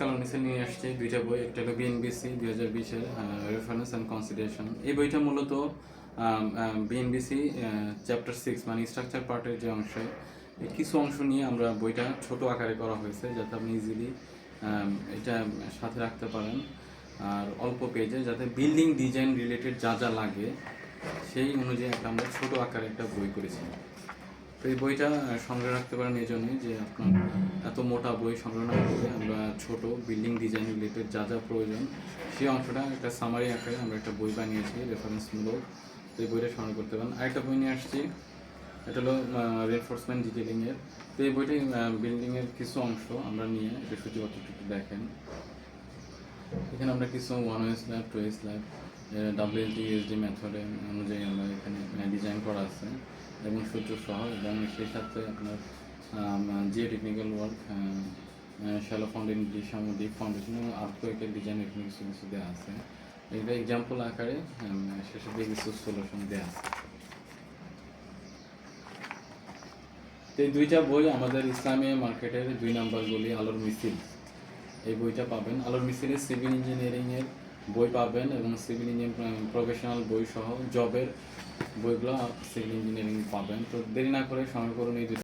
কালানিসে নিয়ে আসছে দুইটা বই, একটা হলো বিএনবিসি 2020-এর রেফারেন্স অ্যান্ড কনসিডারেশন। এই বইটা মূলত বিএনবিসি চ্যাপ্টার 6 মানে স্ট্রাকচার পার্টের যে অংশে কিছু অংশ নিয়ে আমরা বইটা ছোট আকারে করা হয়েছে যাতে আপনি ইজিলি এটা সাথে রাখতে পারেন। আর অল্প পেজে যাতে বিল্ডিং ডিজাইন রিলেটেড যা যা লাগে সেই অনুযায়ী একটা আমরা ছোট আকারে একটা বই করেছি। তো এই বইটা সংগ্রহ রাখতে পারেন এই জন্যই যে আপনার এত মোটা বই সংগ্রহ না করে আমরা ছোট বিল্ডিং ডিজাইন রিলেটেড যা যা প্রয়োজন সেই অংশটা একটা সামারি আকারে আমরা একটা বই বানিয়েছি রেফারেন্সমূলক। তো এই বইটা সংগ্রহ করতে পারেন। আরেকটা বই নিয়ে আসছি, এটা হলো রেনফোর্সমেন্ট ডিটেলিংয়ের। তো এই বইটাই বিল্ডিংয়ের কিছু অংশ আমরা নিয়ে এটা সূচিপত্রটি একটু দেখেন। এখানে আমরা কিছু 1 স্ল্যাব 2 স্ল্যাব WSD মেথডে অনুযায়ী আমরা এখানে ডিজাইন করা আছে এবং সূত্র সহ, এবং সেই সাথে আপনার Jio technical work, shallow foundation, সামুদ্রিক ফাউন্ডেশন এবং আর্থকোয়েকের ডিজাইন এখানে কিছু কিছু দেওয়া আছে। এটা এক্সাম্পল আকারে শেষের দিকে কিছু সলিউশন দেওয়া আছে। তো এই দুইটা বই আমাদের ইসলামী মার্কেটের 2 নম্বর গলি আলোর মিছিল, এই বইটা পাবেন। আলোর মিছিলে সিভিল ইঞ্জিনিয়ারিংয়ের বই পাবেন এবং সিভিল ইঞ্জিনিয়ারিং প্রফেশনাল বই সহ জবের বইগুলো সিভিল ইঞ্জিনিয়ারিং পাবেন। তো দেরি না করে সংগ্রহ করুন এই